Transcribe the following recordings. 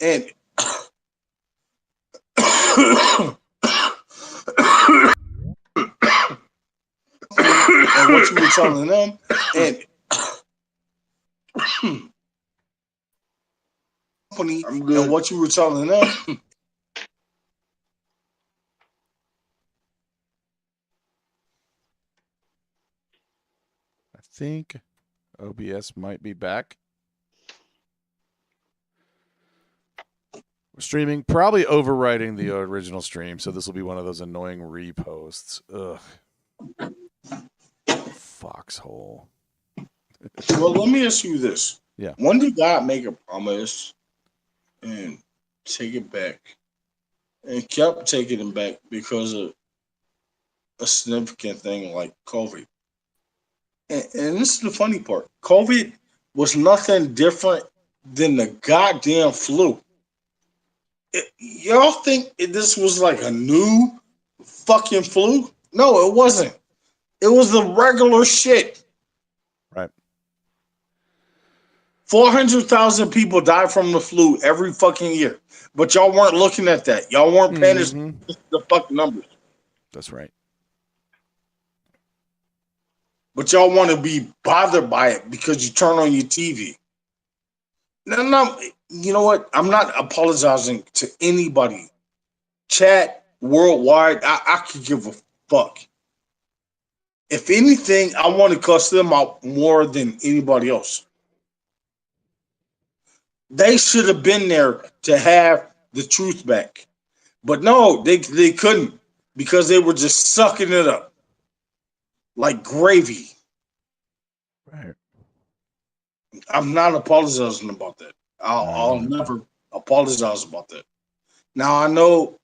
and and what you were telling them, and company I'm and good. what you were telling them. I think OBS might be back. We're streaming, probably overwriting the original stream, so this will be one of those annoying reposts. Ugh. Foxhole. Well, let me ask you this: Yeah. when did God make a promise and take it back, and kept taking it back because of a significant thing like COVID? And this is the funny part: COVID was nothing different than the goddamn flu. Y'all think this was like a new fucking flu? No, it wasn't. It was the regular shit. Right. 400,000 people die from the flu every fucking year. But y'all weren't looking at that. Y'all weren't paying attention to the fucking numbers. That's right. But y'all want to be bothered by it because you turn on your TV. No, you know what? I'm not apologizing to anybody. Chat worldwide, I could give a fuck. If anything, I want to cuss them out more than anybody else. They should have been there to have the truth back. But no, they couldn't because they were just sucking it up like gravy. Right. I'm not apologizing about that. I'll never apologize about that. Now I know,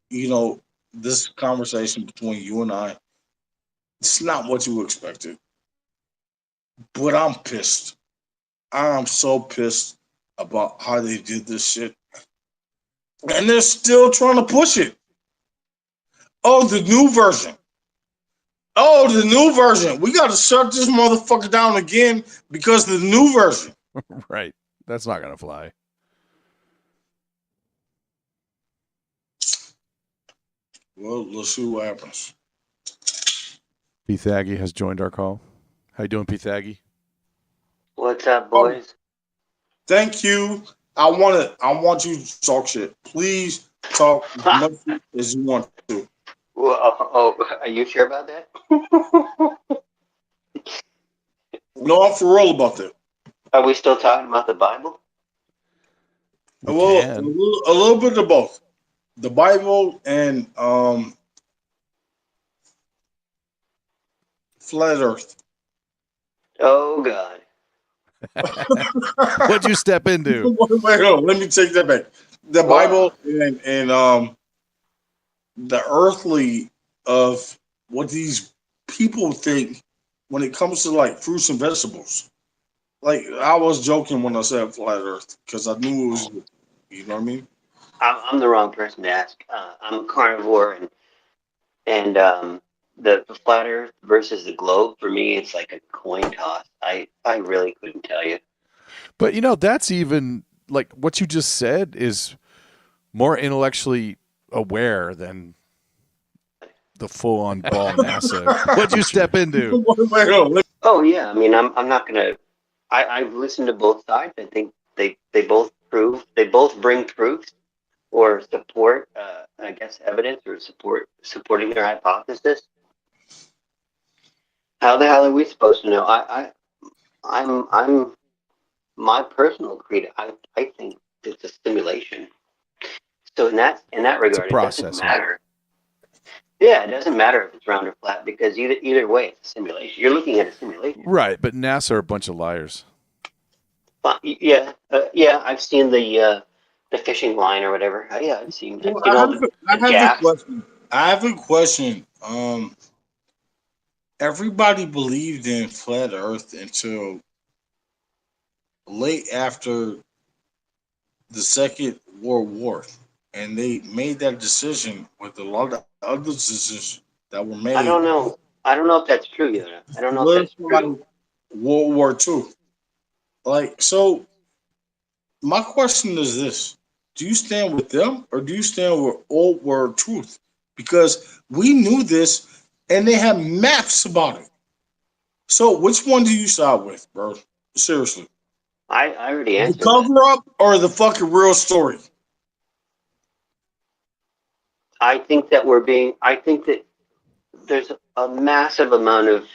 this conversation between you and I, it's not what you expected. But I'm pissed. I'm so pissed about how they did this shit. And they're still trying to push it. Oh, the new version. Oh, the new version. We got to shut this motherfucker down again because the new version. Right. That's not going to fly. Well, let's see what happens. P-Thaggy has joined our call. How you doing, P-Thaggy? What's up, boys? Thank you. I want you to talk shit. Please talk as much as you want to. Well, are you sure about that? No, I'm for real about that. Are we still talking about the Bible? Well, a little bit of both. The Bible and flat Earth. Oh God. What'd you step into? Wait, let me take that back. The Bible and the earthly of what these people think when it comes to like fruits and vegetables. Like I was joking when I said flat Earth because I knew it was, you know what I mean. I'm the wrong person to ask. I'm a carnivore, and the flat Earth versus the globe for me, it's like a coin toss. I really couldn't tell you. But that's even like what you just said is more intellectually aware than the full-on ball NASA. What'd you step into? Oh yeah, I mean I'm not gonna. I've listened to both sides. I think they both bring proofs or support, I guess, evidence or supporting their hypothesis. How the hell are we supposed to know? I'm my personal creed. I think it's a simulation. So in that regard, it doesn't matter. Yeah, it doesn't matter if it's round or flat because either way, it's a simulation. You're looking at a simulation. Right, but NASA are a bunch of liars. Yeah, I've seen the fishing line or whatever. Yeah, I've seen. Well, The a jacks. question. I have a question. Everybody believed in flat Earth until late after the Second World War, and they made that decision with a lot of other decisions that were I made. don't know. I don't know if that's true, Yoda. I don't know if that's Solidify true. World War II. Like so, my question is this: Do you stand with them or do you stand with old world truth? Because we knew this and they have maps about it. So which one do you side with, bro? Seriously. I already The answered that. cover up or the fucking real story? I think that I think that there's a massive amount of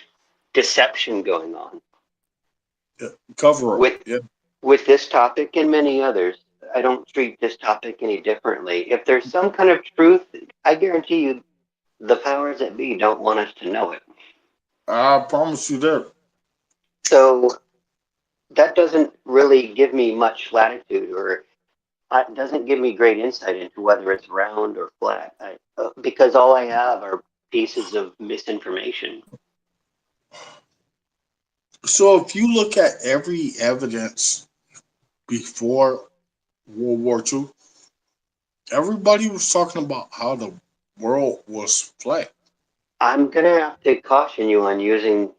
deception going on Yeah, cover up. with Yeah. this topic and many others. I don't treat this topic any differently. If there's some kind of truth, I guarantee you the powers that be don't want us to know it. I promise you that. So that doesn't really give me much latitude, or it doesn't give me great insight into whether it's round or flat, because all I have are pieces of misinformation. So if you look at every evidence before World War II, everybody was talking about how the world was flat. I'm gonna have to caution you on using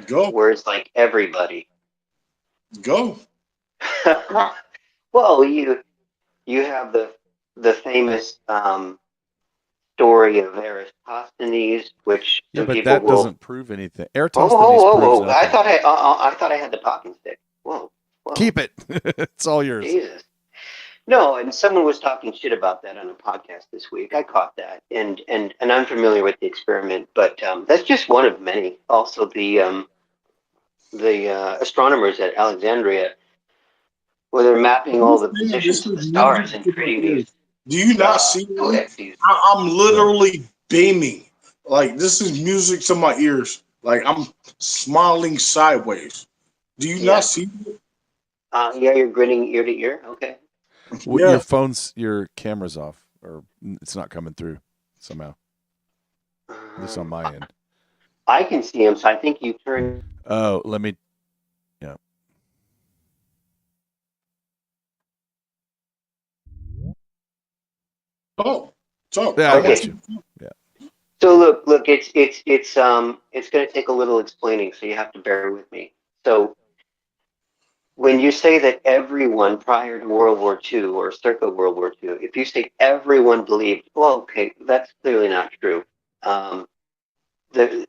Go, words like everybody. go. Well, you have the famous story of Eratosthenes, which Yeah, some but people that will. doesn't prove anything. Whoa, Eratosthenes whoa, proves whoa, whoa! nothing. I thought I had the talking stick. Whoa, whoa, Keep it. It's all yours. Jesus. No, and someone was talking shit about that on a podcast this week. I caught that, and I'm familiar with the experiment, but that's just one of many. Also, the astronomers at Alexandria, where they're mapping all You the saying this positions of is the stars music and to my creating these ears. Do you not see me? ellipses. I'm Yeah. literally beaming. Like this is music to my ears. Like I'm smiling sideways. Do you not Yeah, see me? yeah, you're grinning ear to ear. Okay. Your Yeah. your camera's off, or it's not coming through somehow. At least on Um, my end. I can see him, so I think you turn. Oh, let me. Yeah. Talk. Talk. Yeah, I I want got Okay, you. you to talk. Yeah. so look, it's going to take a little explaining, so you have to bear with me. So when you say that everyone prior to World War II or circa World War II, if you say everyone believed, well, okay, that's clearly not true. Um, the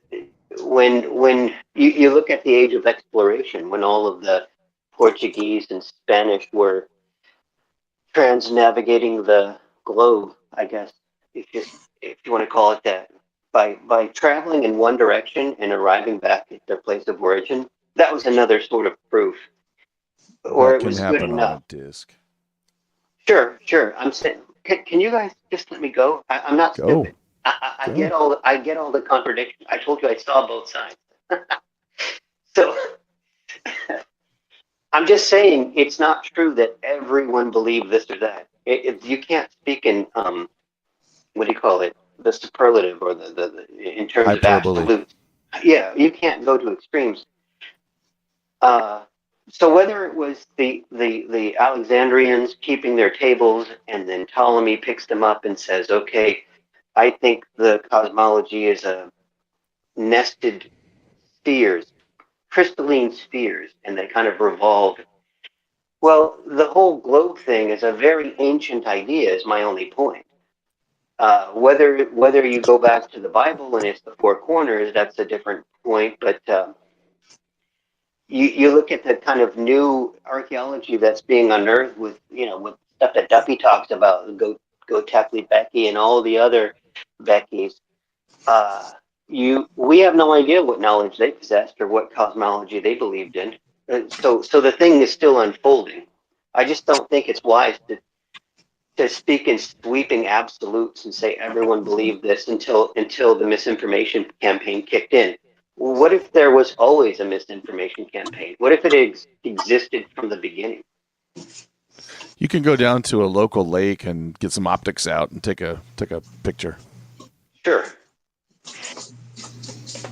when you look at the age of exploration, when all of the Portuguese and Spanish were trans-navigating the globe, I guess, if you want to call it that, by traveling in one direction and arriving back at their place of origin, that was another sort of proof, or That it can was good happen on a enough. disc. Sure, sure. I'm saying, can you guys just let me go? I'm not Go. stupid. I get Go. I get all the contradictions. I told you I saw both sides. So I'm just saying it's not true that everyone believed this or that. You can't speak in what do you call it? The superlative or in terms of Hyperbole. absolutes. Yeah, you can't go to extremes. Uh, so whether it was the Alexandrians keeping their tables and then Ptolemy picks them up and says, okay, I think the cosmology is a nested spheres, crystalline spheres, and they kind of revolve. Well, the whole globe thing is a very ancient idea, is my only point. Whether you go back to the Bible and it's the four corners, that's a different point. But you look at the kind of new archaeology that's being unearthed with with stuff that Duffy talks about, go Tapley Becky and all the other Beckys. Uh, we have no idea what knowledge they possessed or what cosmology they believed in. So the thing is still unfolding. I just don't think it's wise to speak in sweeping absolutes and say everyone believed this until the misinformation campaign kicked in. What if there was always a misinformation campaign? What if it existed from the beginning? You can go down to a local lake and get some optics out and take a picture. Sure.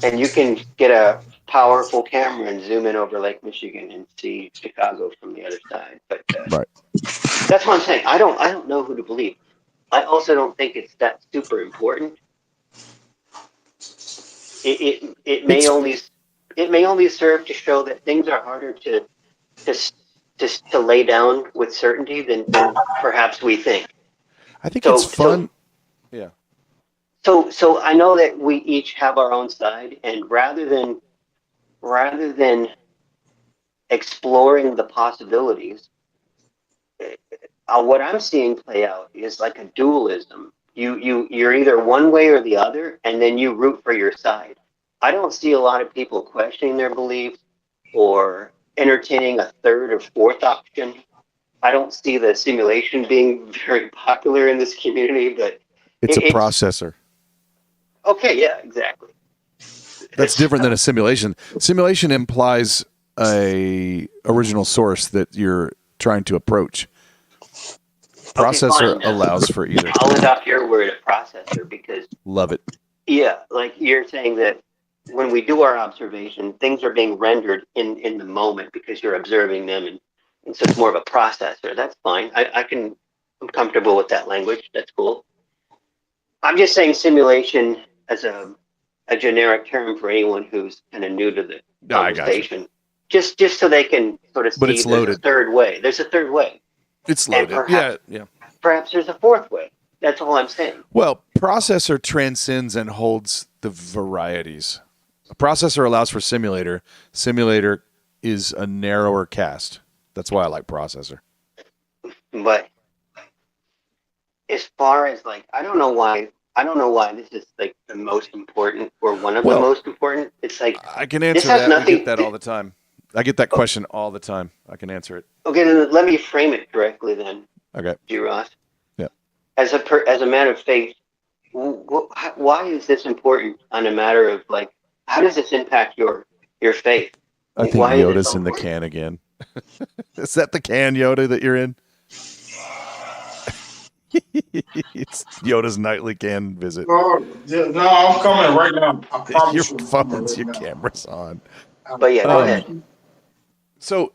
And you can get a powerful camera and zoom in over Lake Michigan and see Chicago from the other side. But Right. that's what I'm saying. I don't know who to believe. I also don't think it's that super important. It It's may only serve to show that things are harder to just to lay down with certainty than perhaps we think. I think it's fun. So I know that we each have our own side, and rather than exploring the possibilities, what I'm seeing play out is like a dualism. You're either one way or the other, and then you root for your side. I don't see a lot of people questioning their beliefs or entertaining a third or fourth option. I don't see the simulation being very popular in this community, but it's a processor. Okay, yeah, exactly. That's different than a simulation. Simulation implies a original source that you're trying to approach. Processor allows for either. I'll adopt your word, a processor, because love it. Yeah, like you're saying that when we do our observation, things are being rendered in the moment because you're observing them, and so it's more of a processor. That's fine. I'm comfortable with that language. That's cool. I'm just saying simulation as a generic term for anyone who's kind of new to the conversation. Just so they can sort of see it's loaded. A third way. There's a third way. It's loaded. Perhaps, yeah. Perhaps there's a fourth way. That's all I'm saying. Well, processor transcends and holds the varieties. A processor allows for simulator. Simulator is a narrower cast. That's why I like processor. But as far as like, I don't know why this is like the most important or one of the most important. It's like I can answer that. I get that all the time. I get that question all the time. I can answer it. Okay, then let me frame it correctly then. Okay. G. Ross. Yeah. As a man of faith, why is this important on a matter of like, how does this impact your faith? I think Yoda's in the can again. Is that the can, Yoda, that you're in? It's Yoda's nightly can visit. No, I'm coming right now. I promise your phone's your camera's on. But yeah, go ahead. So,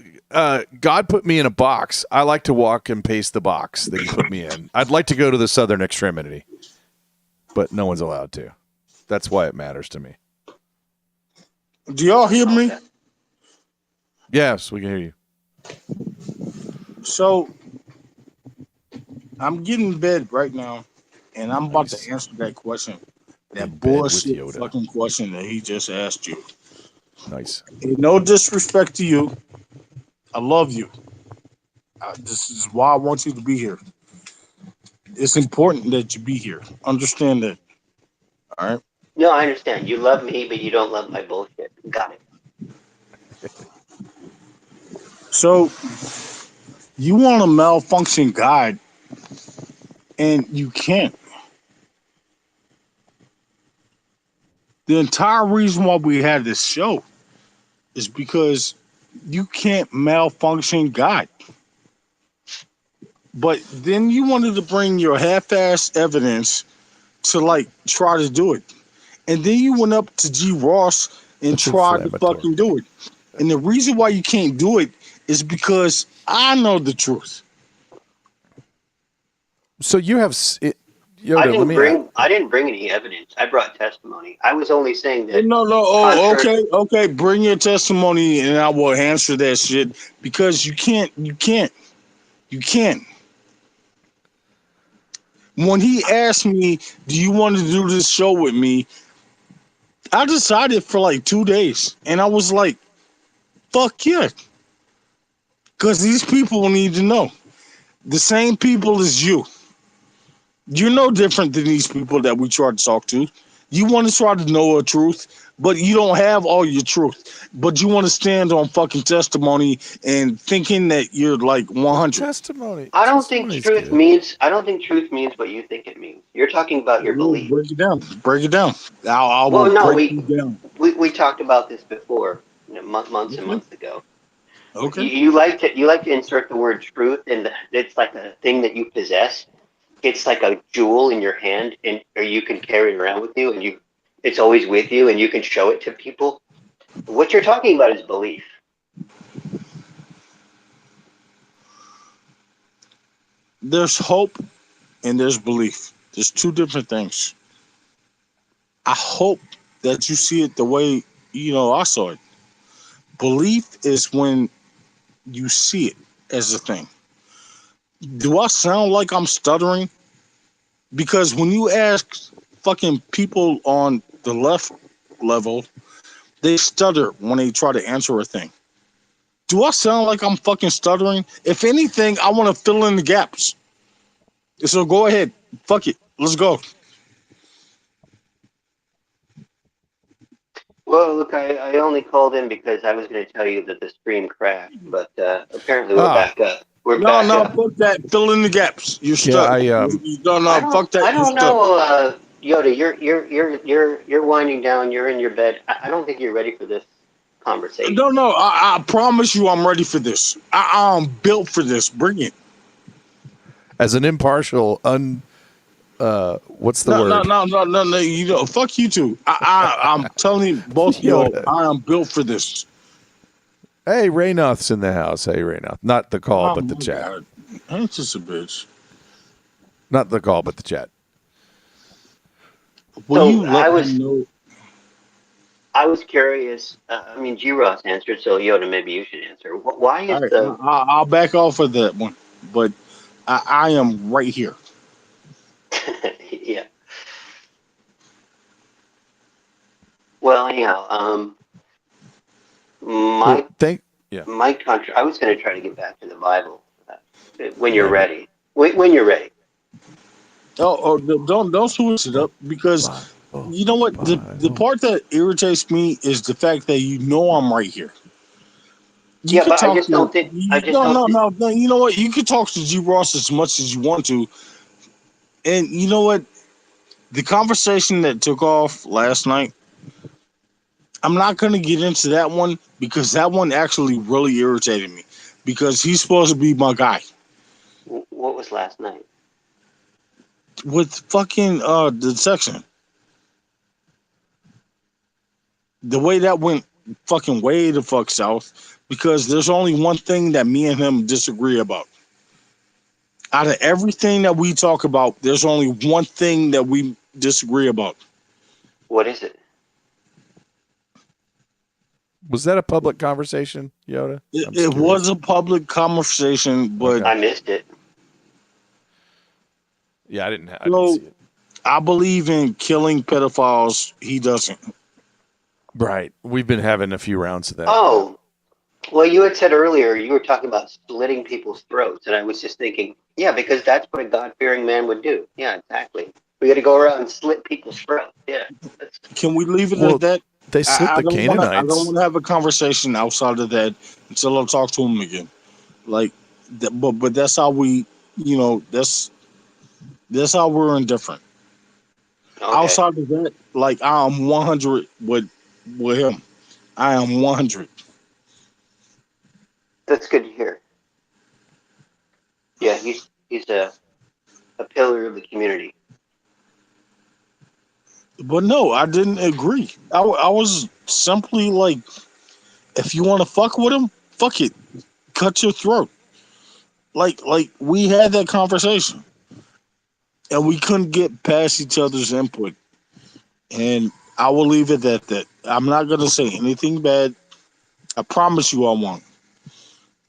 God put me in a box. I like to walk and pace the box that He put me in. I'd like to go to the southern extremity, but no one's allowed to. That's why it matters to me. Do y'all hear me? Yes, we can hear you. So, I'm getting in bed right now, and I'm about to answer that question. That bullshit fucking question that he just asked you. Nice. And no disrespect to you. I love you. This is why I want you to be here. It's important that you be here. Understand that. All right? No, I understand. You love me, but you don't love my bullshit. Got it. So, you want a malfunction guide, and you can't. The entire reason why we had this show is because you can't malfunction God. But then you wanted to bring your half-ass evidence to like try to do it. And then you went up to G. Ross and tried to fucking do it. And the reason why you can't do it is because I know the truth. So you have Yoda, I didn't bring any evidence. I brought testimony. I was only saying that. No. Oh, okay. Bring your testimony, and I will answer that shit because you can't. When he asked me, "Do you want to do this show with me?" I decided for like 2 days, and I was like, "Fuck yeah," because these people need to know. The same people as you. You're no different than these people that we try to talk to. You want to try to know a truth, but you don't have all your truth. But you want to stand on fucking testimony and thinking that you're like 100. Testimony. I don't think truth means what you think it means. You're talking about your belief. Break it down. I will break it down. We talked about this before, months and months ago. Okay. You like to insert the word truth, and it's like a thing that you possess. It's like a jewel in your hand, or you can carry it around with you, and it's always with you, and you can show it to people. What you're talking about is belief. There's hope and there's belief. There's two different things. I hope that you see it the way I saw it. Belief is when you see it. as a thing. Do I sound like I'm stuttering? Because when you ask fucking people on the left level, they stutter when they try to answer a thing. Do I sound like I'm fucking stuttering? If anything, I want to fill in the gaps. So go ahead. Fuck it. Let's go. Well, look, I only called in because I was going to tell you that the stream crashed, but apparently we're back up. We're No, back no, up. fuck that. Fill in the gaps. You're Yeah, stuck. No, fuck that. I You're don't stuck. know, Yoda. You're winding down. You're in your bed. I don't think you're ready for this conversation. No, I promise you I'm ready for this. I'm built for this. Bring it. as an impartial, what's the No, word? no. You know, fuck you two. I'm telling you, both of y'all, I am built for this. Hey, Raynoth's in the house. Hey, Raynoth. Not the call, but the my chat. God. Ain't just a bitch. Not the call, but the chat. Will So you let him know? I was curious. I mean, G. Ross answered, so Yoda, maybe you should answer. Why All is right, the I'll back off of that one, but I am right here. yeah? Well, anyhow, my Yeah. my contra. I was going to try to get back to the Bible when you're Love it. ready. When you're ready. Oh, don't switch it up because you know what the part that irritates me is the fact that you know I'm right here. You Yeah, could but I talk just to don't think. I just no don't. no. You know what? You could talk to G Ross as much as you want to, and you know what? The conversation that took off last night. I'm not going to get into that one because that one actually really irritated me because he's supposed to be my guy What was last night? with fucking the section. The way that went fucking way the fuck south because there's only one thing that me and him disagree about. Out of everything that we talk about, there's only one thing that we disagree about. What is it? Was that a public conversation, Yoda? It was a public conversation, but Okay. I missed it. Yeah, I didn't so see it. I believe in killing pedophiles. He doesn't. Right. We've been having a few rounds of that. Oh, well, you had said earlier you were talking about slitting people's throats, and I was just thinking, yeah, because that's what a God-fearing man would do. Yeah, exactly. We got to go around and slit people's throats. Yeah. Can we leave it at that? They slit the Canaanites. I don't want to have a conversation outside of that until I talk to him again. Like, but that's how we, you know, that's how we're indifferent. Okay. Outside of that, like I'm 100 with him. I am 100. That's good to hear. Yeah, he's a pillar of the community. But no, I didn't agree. I was simply like, if you want to fuck with him, fuck it, cut your throat. Like we had that conversation, and we couldn't get past each other's input. And I will leave it at that. I'm not gonna say anything bad. I promise you, I won't.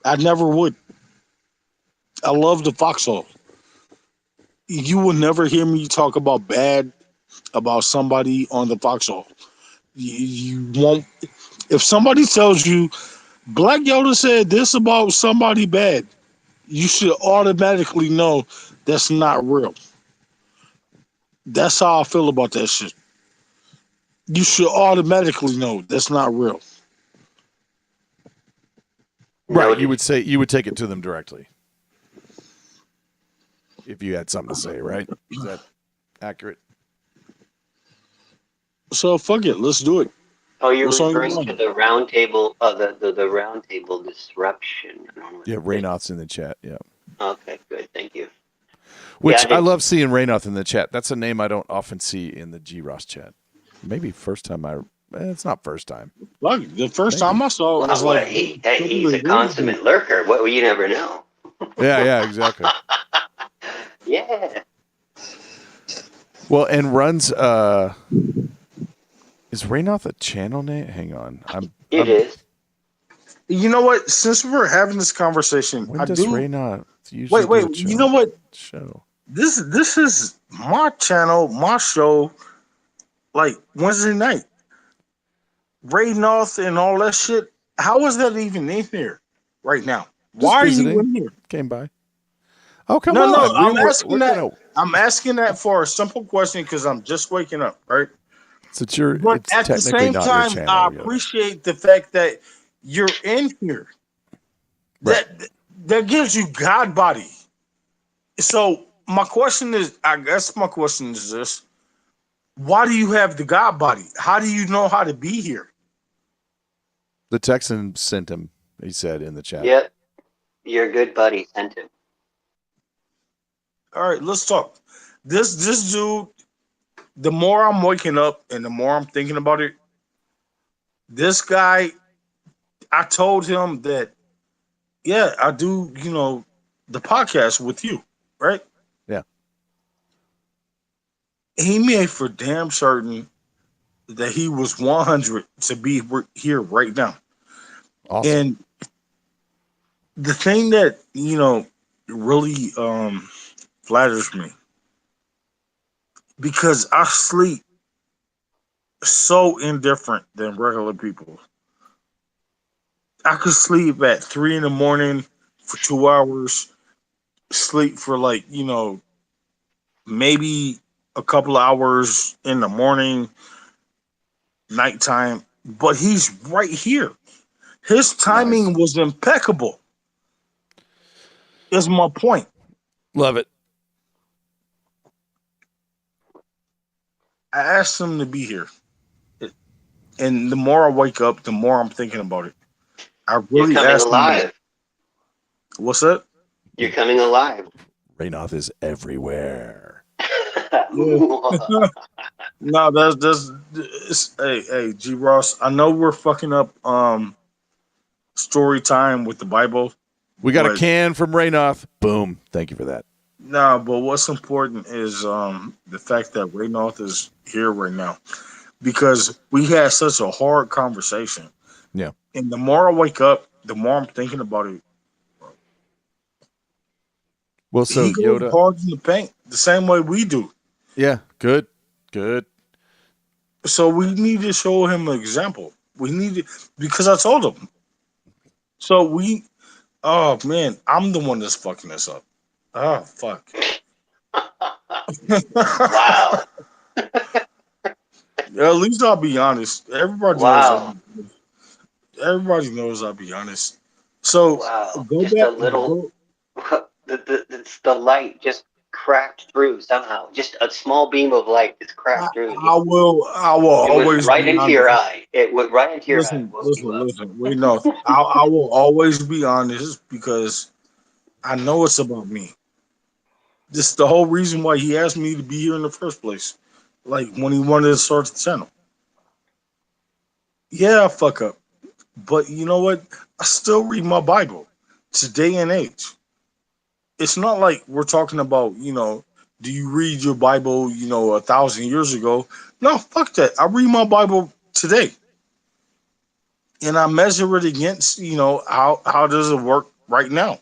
I never would. I love the foxhole. You will never hear me talk about bad about somebody on the foxhole. You won't. If somebody tells you Black Yoda said this about somebody bad, you should automatically know that's not real. That's how I feel about that shit. You should automatically know that's not real. Right. Noted. You would take it to them directly if you had something to say, right? Is that accurate? So fuck it, let's do it. Oh, you're What's on your referring to mind? the round table, the round table disruption. I don't know what Yeah, that is. Raynoth's in the chat. Yeah. Okay, good. Thank you. Which Yeah, I love seeing Raynoth in the chat. That's a name I don't often see in the G Ross chat. Maybe first time it's not first time. Fuck it. The first time I saw it was well, like he's a consummate lurker. What you never know. Yeah, exactly. Yeah. Well, and runs is Raynoth a channel name? Hang on. It is. You know what? Since we're having this conversation, When I does do. Raynaud usually Wait. do a You know what? show? This is my channel, my show. Like Wednesday night, Ray North and all that shit. How is that even in here right now? Why Just are you visiting. in here? Came by. Oh, come No, on. I'm We're asking that. gonna. I'm asking that for a simple question because I'm just waking up, right? So But it's at the technically same not your time, I channel, Yoda. appreciate the fact that you're in here. Right. That gives you God body. So my question is, I guess my question is this: why do you have the God body? How do you know how to be here? The Texan sent him. He said in the chat. Yep. Your good buddy sent him. All right, let's talk. This dude, the more I'm waking up and the more I'm thinking about it, this guy, I told him that, yeah, I do, the podcast with you, right? Yeah. He made for damn certain that he was 100 to be here right now. Awesome. And the thing that, really flatters me, because I sleep so indifferent than regular people. I could sleep at 3 in the morning for 2 hours, sleep for like, maybe a couple of hours in the morning, nighttime, but he's right here. His timing was impeccable, is my point. Love it. I asked him to be here. And the more I wake up, the more I'm thinking about it. I really You're coming asked him. alive. What's that? You're coming alive. Raynaud is everywhere. No, hey, G Ross. I know we're fucking up story time with the Bible. We got a can from Raynaud. Boom. Thank you for that. No, but what's important is the fact that Raynaud is here right now, because we had such a hard conversation. Yeah. And the more I wake up, the more I'm thinking about it. Well, so he goes Yoda, hard in the paint the same way we do. Yeah, good. So we need to show him an example. We need to, because I told him. So oh man, I'm the one that's fucking this up. Oh fuck. Wow. At least I'll be honest. Everybody Wow. knows I'll be honest. So Wow. go Just back. a little. The light just cracked through somehow. Just a small beam of light just cracked through. I will It went always right be into honest. your eye. It went right into your eye. Listen. We know. I will always be honest because I know it's about me. This is the whole reason why he asked me to be here in the first place. Like when he wanted to start the channel. Yeah, I fuck up. But you know what? I still read my Bible. Today and age. It's not like we're talking about, do you read your Bible, 1,000 years ago? No, fuck that. I read my Bible today. And I measure it against, how does it work right now?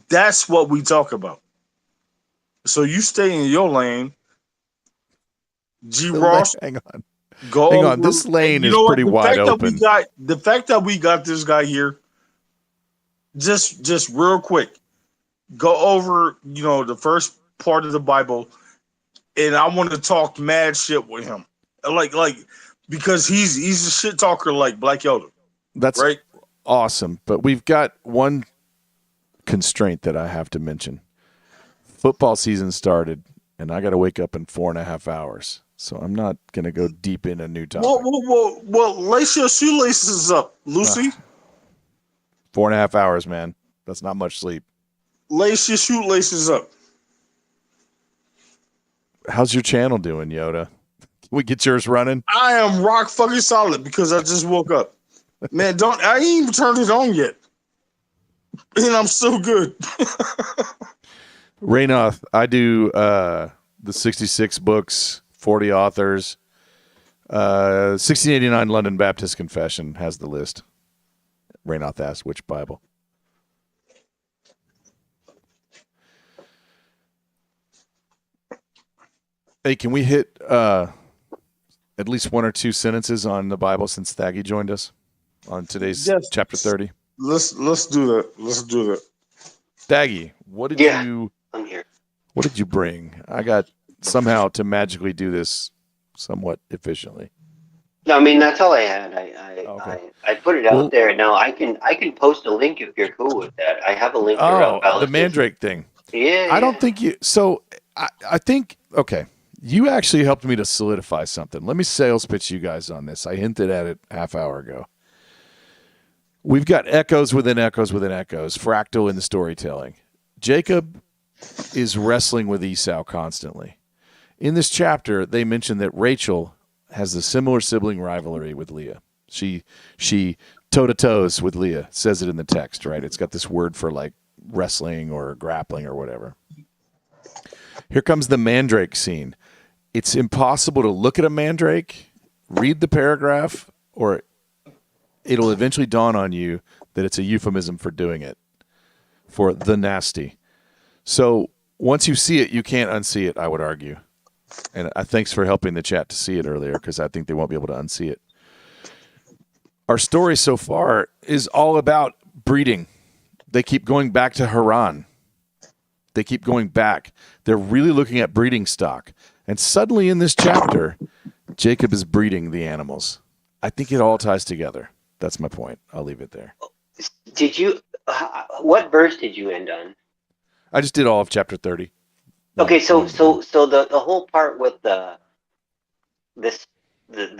That's what we talk about. So you stay in your lane. G Ross, Hang on. go Hang over. on. This lane You is know what? pretty wide open. The fact that we got this guy here, just real quick, go over, the first part of the Bible, and I want to talk mad shit with him, like because he's a shit talker like Black Yoda. That's right. Awesome, but we've got one constraint that I have to mention. Football season started, and I got to wake up in 4.5 hours, so I'm not going to go deep in a new topic. Well, lace your shoelaces up, Lucy. 4.5 hours, man. That's not much sleep. Lace your shoelaces up. How's your channel doing, Yoda? Can we get yours running? I am rock fucking solid because I just woke up. Man, I ain't even turned it on yet. And I'm still good. Raynaud, I do the 66 books, 40 authors. 1689 London Baptist Confession has the list. Raynoth asked, which Bible? Hey, can we hit at least one or two sentences on the Bible since Thaggy joined us on today's chapter 30? Let's do that. Let's do that. Thaggy, what did you? I'm here. What did you bring? I got somehow to magically do this somewhat efficiently. No, I mean that's all I had. I put it out there. Now I can post a link if you're cool with that. I have a link. Oh, the Mandrake thing. Yeah. I don't think you. So I think okay. You actually helped me to solidify something. Let me sales pitch you guys on this. I hinted at it half hour ago. We've got echoes within echoes within echoes, fractal in the storytelling. Jacob is wrestling with Esau constantly. In this chapter, they mention that Rachel has a similar sibling rivalry with Leah. She toe-to-toes with Leah, says it in the text, right? It's got this word for like wrestling or grappling or whatever. Here comes the Mandrake scene. It's impossible to look at a Mandrake, read the paragraph, or it'll eventually dawn on you that it's a euphemism for doing it, for the nasty. So once you see it, you can't unsee it, I would argue. And thanks for helping the chat to see it earlier, because I think they won't be able to unsee it. Our story so far is all about breeding. They keep going back to Haran. They keep going back. They're really looking at breeding stock. And suddenly in this chapter, Jacob is breeding the animals. I think it all ties together. That's my point. I'll leave it there. Did you? What verse did you end on? I just did all of chapter 30. Okay, so the whole part with the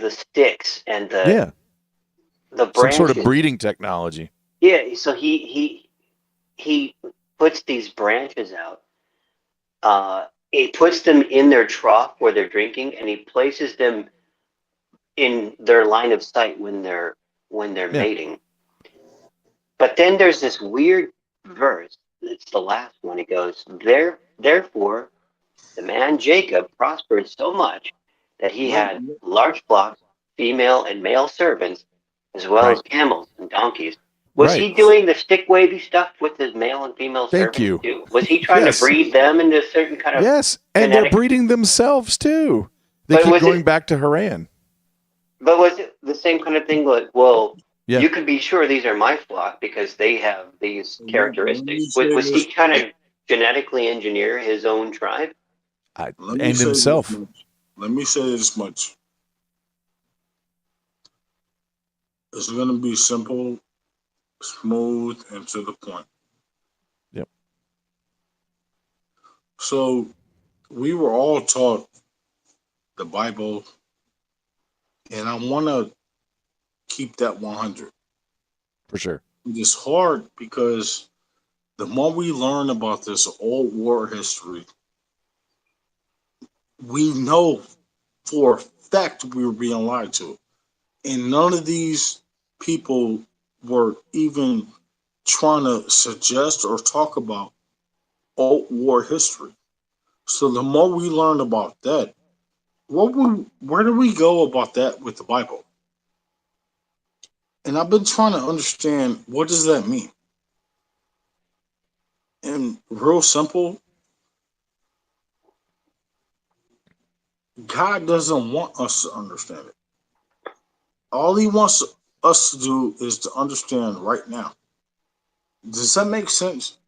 sticks and the branches, some sort of breeding technology. Yeah, so he puts these branches out. He puts them in their trough where they're drinking, and he places them in their line of sight when they're mating. But then there's this weird verse. It's the last one. It goes, therefore, the man Jacob prospered so much that he had large flocks, female and male servants, as well as camels and donkeys. Was he doing the stick wavy stuff with his male and female servants too? Was he trying to breed them into a certain kind of and they're breeding themselves too. They keep going back to Haran. But was it the same kind of thing? Like, well, you can be sure these are my flock because they have these characteristics. Was he trying to genetically engineer his own tribe? And himself. Let me say this much. It's going to be simple, smooth, and to the point. Yep. So we were all taught the Bible, and I want to keep that 100. For sure. It's hard because the more we learn about this old war history, we know for a fact we were being lied to. And none of these people were even trying to suggest or talk about old war history. So the more we learn about that, where do we go about that with the Bible? And I've been trying to understand, what does that mean? And real simple, God doesn't want us to understand it. All he wants us to do is to understand right now. Does that make sense?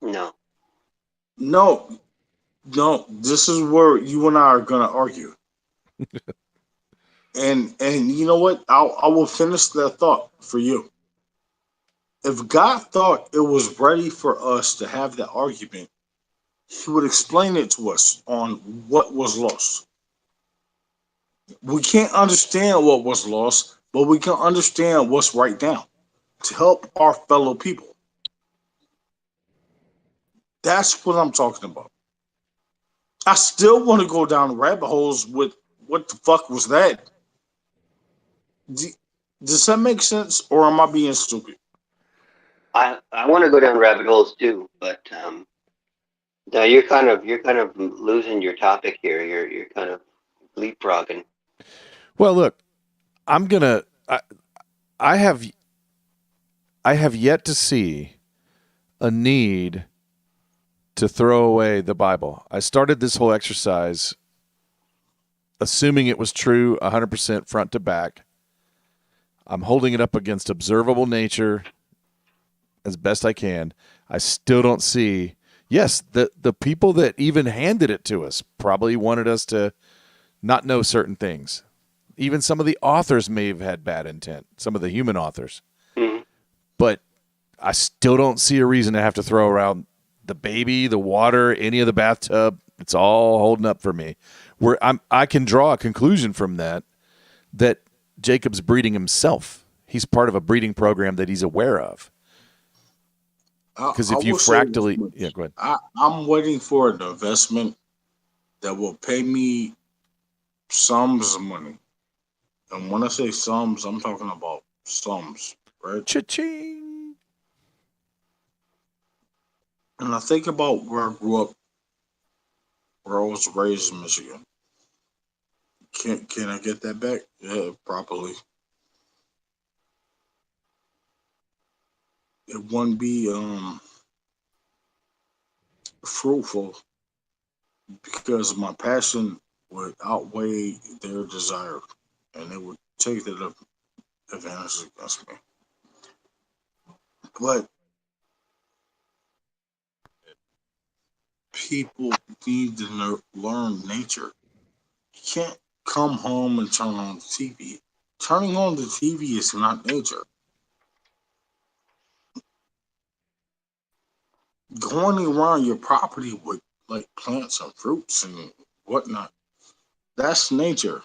No. No. This is where you and I are going to argue. and you know what? I will finish that thought for you. If God thought it was ready for us to have that argument, he would explain it to us on what was lost. We can't understand what was lost, but we can understand what's right now to help our fellow people. That's what I'm talking about. I still want to go down rabbit holes with what the fuck was that? Does that make sense, or am I being stupid? I want to go down rabbit holes too, but no, you're kind of losing your topic here. You're kind of leapfrogging. Well, look, I have I have yet to see a need to throw away the Bible. I started this whole exercise assuming it was true 100% front to back. I'm holding it up against observable nature as best I can. I still don't see. Yes, the people that even handed it to us probably wanted us to not know certain things. Even some of the authors may have had bad intent, some of the human authors. Mm-hmm. But I still don't see a reason to have to throw around the baby, the water, any of the bathtub. It's all holding up for me. I can draw a conclusion from that Jacob's breeding himself. He's part of a breeding program that he's aware of. Because if you fractally, yeah, go ahead. I'm waiting for an investment that will pay me sums of money. And when I say sums, I'm talking about sums, right? Cha-ching. And I think about where I grew up, where I was raised in Michigan. Can I get that back? Yeah, properly. It wouldn't be fruitful because my passion would outweigh their desire, and they would take that advantage against me. But people need to learn nature. You can't come home and turn on the TV. Turning on the TV is not nature. Going around your property with like plants and fruits and whatnot, that's nature.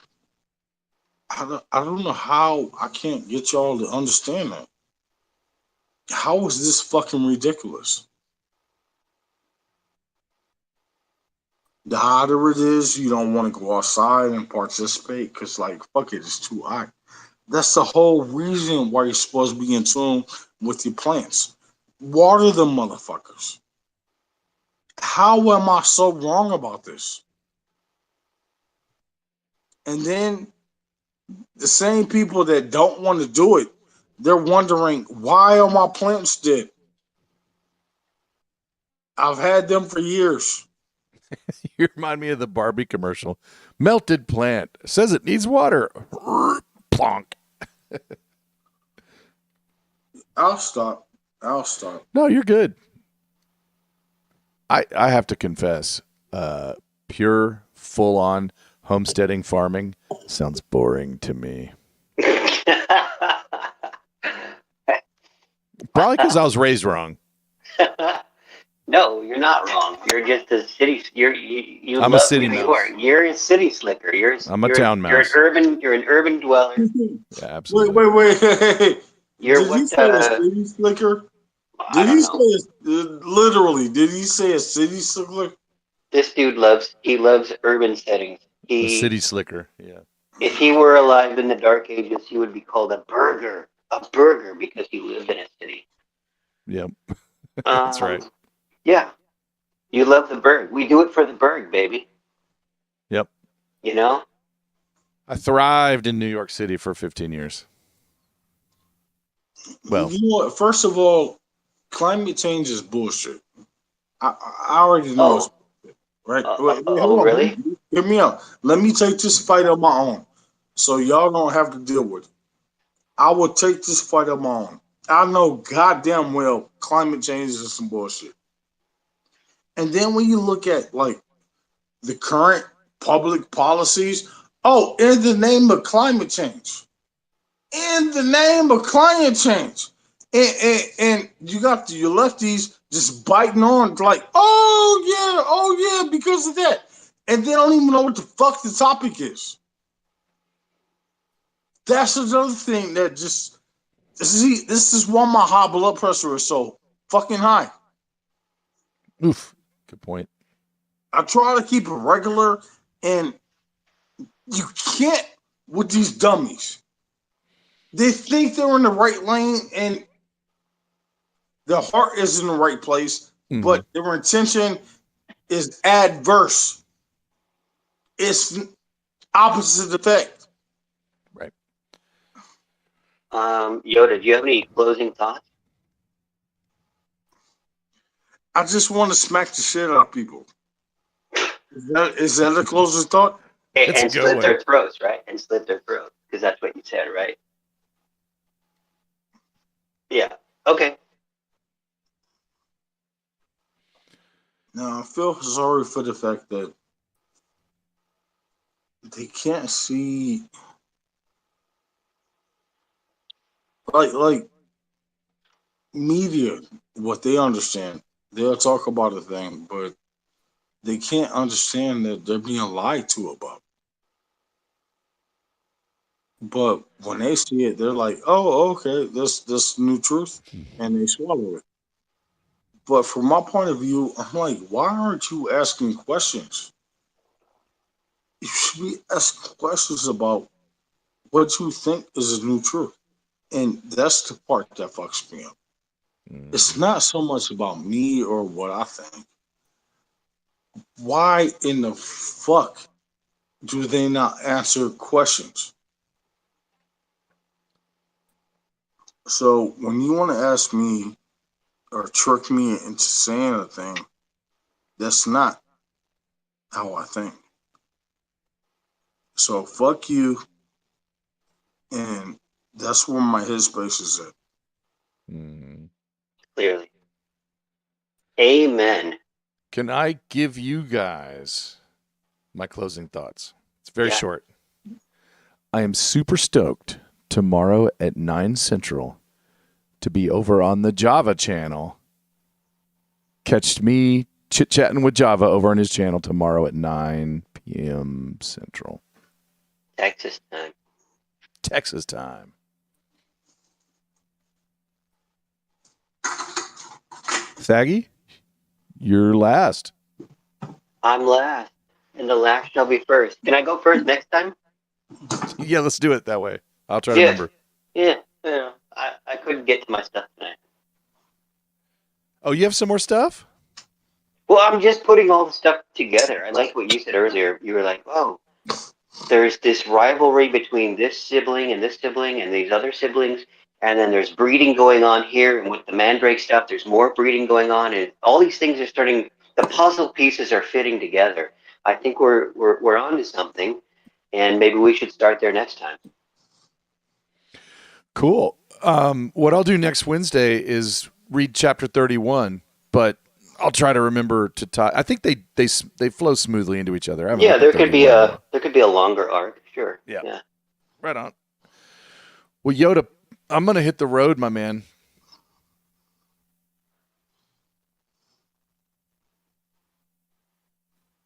I don't know how I can't get y'all to understand that. How is this fucking ridiculous? The hotter it is, you don't want to go outside and participate because, like, fuck it, it's too hot. That's the whole reason why you're supposed to be in tune with your plants. Water them motherfuckers. How am I so wrong about this? And then the same people that don't want to do it, they're wondering, why are my plants dead? I've had them for years. You remind me of the Barbie commercial. Melted plant. Says it needs water. Plonk. I'll stop. No, you're good. I have to confess, pure, full-on homesteading farming sounds boring to me. Probably because I was raised wrong. No, you're not wrong. You're just a city. I'm a city mouse. You're a city slicker. I'm a town mouse. You're an urban dweller. Yeah, absolutely. Wait. You're Did he say a city slicker? Did he say literally? Did he say a city slicker? This dude loves urban settings. A city slicker. Yeah. If he were alive in the dark ages, he would be called a burger because he lived in a city. Yep. That's right. Yeah. You love the Berg. We do it for the Berg, baby. Yep. You know? I thrived in New York City for 15 years. Well, you know what? First of all, climate change is bullshit. I already know it's bullshit, right? Wait, hold on. Really? Hear me out. Let me take this fight on my own, so y'all don't have to deal with it. I will take this fight on my own. I know goddamn well climate change is some bullshit. And then when you look at like the current public policies, in the name of climate change. In the name of climate change. And you got your lefties just biting on like, oh yeah, because of that. And they don't even know what the fuck the topic is. That's another thing that just, see, this is why my high blood pressure is so fucking high. Oof. Good point. I try to keep it regular, and you can't with these dummies. They think they're in the right lane, and their heart is in the right place, but their intention is adverse. It's opposite effect. Right. Yoda, do you have any closing thoughts? I just want to smack the shit out of people. Is that a closest thought? And slit their throats, right? And slit their throats, because that's what you said, right? Yeah. Okay. Now I feel sorry for the fact that they can't see, like media, what they understand. They'll talk about a thing, but they can't understand that they're being lied to about. But when they see it, they're like, "Oh, okay, this new truth," and they swallow it. But from my point of view, I'm like, why aren't you asking questions? You should be asking questions about what you think is a new truth. And that's the part that fucks me up. It's not so much about me or what I think. Why in the fuck do they not answer questions? So when you want to ask me or trick me into saying a thing, that's not how I think. So fuck you, and that's where my headspace is at. Clearly. Amen. Can I give you guys my closing thoughts? It's very short. I am super stoked tomorrow at 9 Central to be over on the Java channel. Catch me chit-chatting with Java over on his channel tomorrow at 9 p.m. Central. Texas time. Texas time. Thaggy, you're last. I'm last, and the last shall be first. Can I go first next time? Yeah, let's do it that way. I'll try to remember. Yeah, I couldn't get to my stuff tonight. Oh, you have some more stuff? Well, I'm just putting all the stuff together. I like what you said earlier. You were like, oh, there's this rivalry between this sibling and these other siblings, and then there's breeding going on here, and with the mandrake stuff, there's more breeding going on, and all these things are starting. The puzzle pieces are fitting together. I think we're onto something, and maybe we should start there next time. Cool. What I'll do next Wednesday is read chapter 31, but I'll try to remember to tie. I think they flow smoothly into each other. Yeah, there could be a longer arc. Sure. Yeah. Right on. Well, Yoda, I'm gonna hit the road, my man.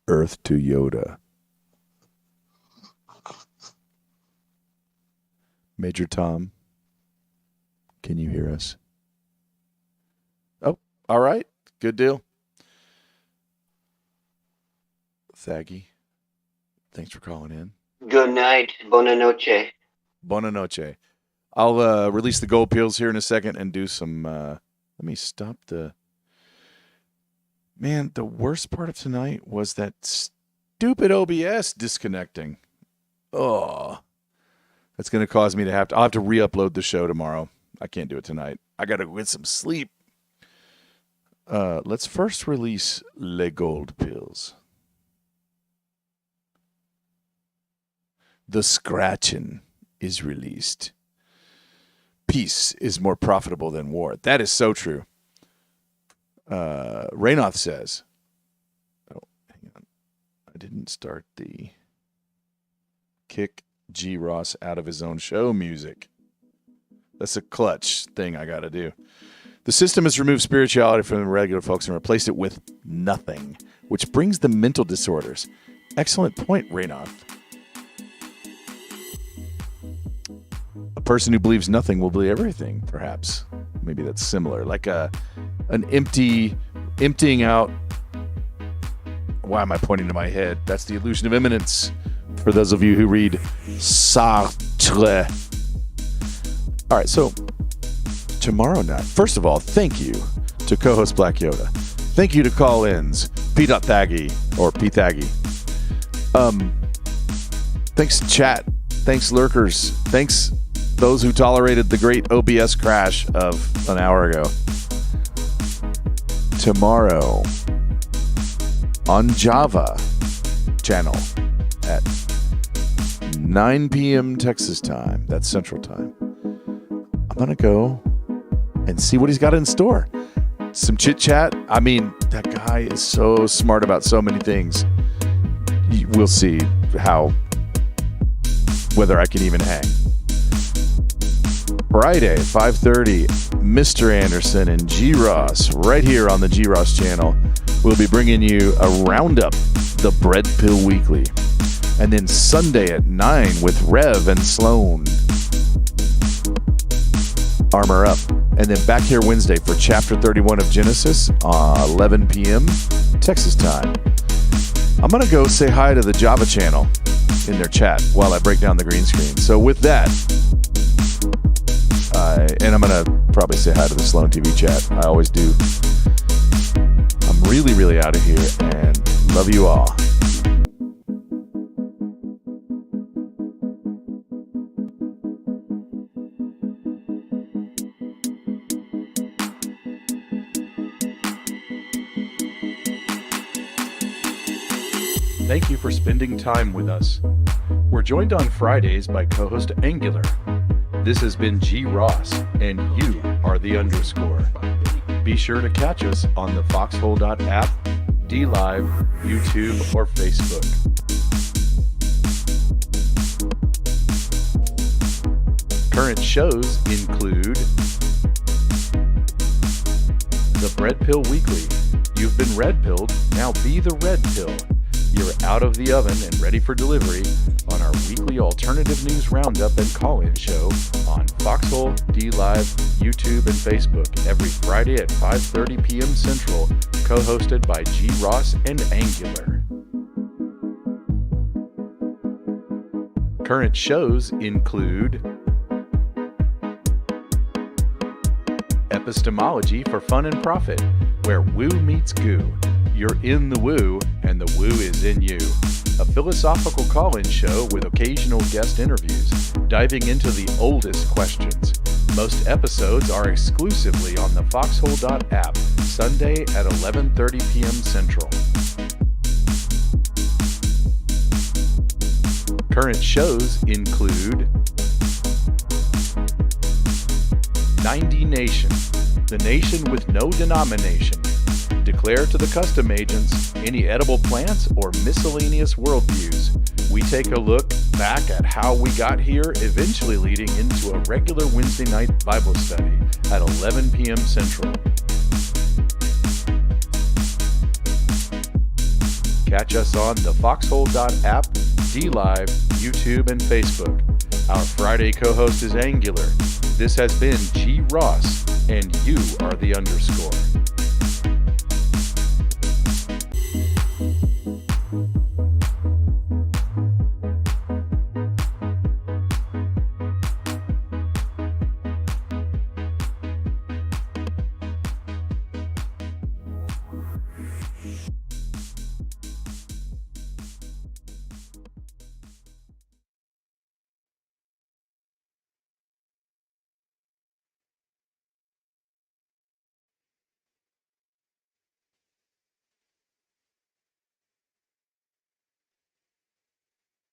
Earth to Yoda. Major Tom, can you hear us? Oh, all right. Good deal. Thaggy, thanks for calling in. Good night. Buona noche. Buona noche. I'll release the gold pills here in a second and do some... let me stop the... Man, the worst part of tonight was that stupid OBS disconnecting. Oh, that's going to cause me to I'll have to re-upload the show tomorrow. I can't do it tonight. I got to get some sleep. Let's first release Le Gold Pills. The Scratchin' is released. Peace is more profitable than war. That is so true. Raynoth says, oh, hang on. I didn't start the kick G. Ross out of his own show music. That's a clutch thing I got to do. The system has removed spirituality from the regular folks and replaced it with nothing, which brings the mental disorders. Excellent point, Raynoth. A person who believes nothing will believe everything, perhaps. Maybe that's similar. Like an emptying out. Why am I pointing to my head? That's the illusion of immanence. For those of you who read Sartre. All right, so tomorrow night, first of all, thank you to co-host Black Yoda. Thank you to call-ins, P.Thaggy or P.Thaggy. Thanks, chat. Thanks, lurkers. Thanks, those who tolerated the great OBS crash of an hour ago. tomorrow on Java channel at 9 p.m. Texas time. That's Central Time. I'm going to go and see what he's got in store. Some chit chat. I mean, that guy is so smart about so many things. We'll see whether I can even hang. Friday at 5:30, Mr. Anderson and G. Ross right here on the G. Ross channel. We'll be bringing you a roundup, the Bread Pill Weekly. And then Sunday at 9 with Rev and Sloan. Armor Up. And then back here Wednesday for Chapter 31 of Genesis, 11 p.m. Texas time. I'm going to go say hi to the Java channel in their chat while I break down the green screen. So with that, and I'm going to probably say hi to the Sloan TV chat. I always do. I'm really, really out of here and love you all. Thank you for spending time with us. We're joined on Fridays by co-host Angular. This has been G. Ross, and you are the underscore. Be sure to catch us on the foxhole.app, DLive, YouTube, or Facebook. Current shows include the Bread Pill Weekly. You've been red pilled, now be the red pill. You're out of the oven and ready for delivery on our weekly alternative news roundup and call-in show on Foxhole, DLive, YouTube, and Facebook every Friday at 5:30 p.m. Central, co-hosted by G. Ross and Angular. Current shows include Epistemology for Fun and Profit, where woo meets goo. You're in the woo, and the woo is in you. A philosophical call-in show with occasional guest interviews, diving into the oldest questions. Most episodes are exclusively on the foxhole.app, Sunday at 11:30 p.m. Central. Current shows include 9dNation, the nation with no denomination. Declare to the custom agents any edible plants or miscellaneous worldviews. We take a look back at how we got here, eventually leading into a regular Wednesday night Bible study at 11 p.m. Central. Catch us on the foxhole.app, DLive, YouTube, and Facebook. Our Friday co-host is Angular. This has been G. Ross, and you are the underscore.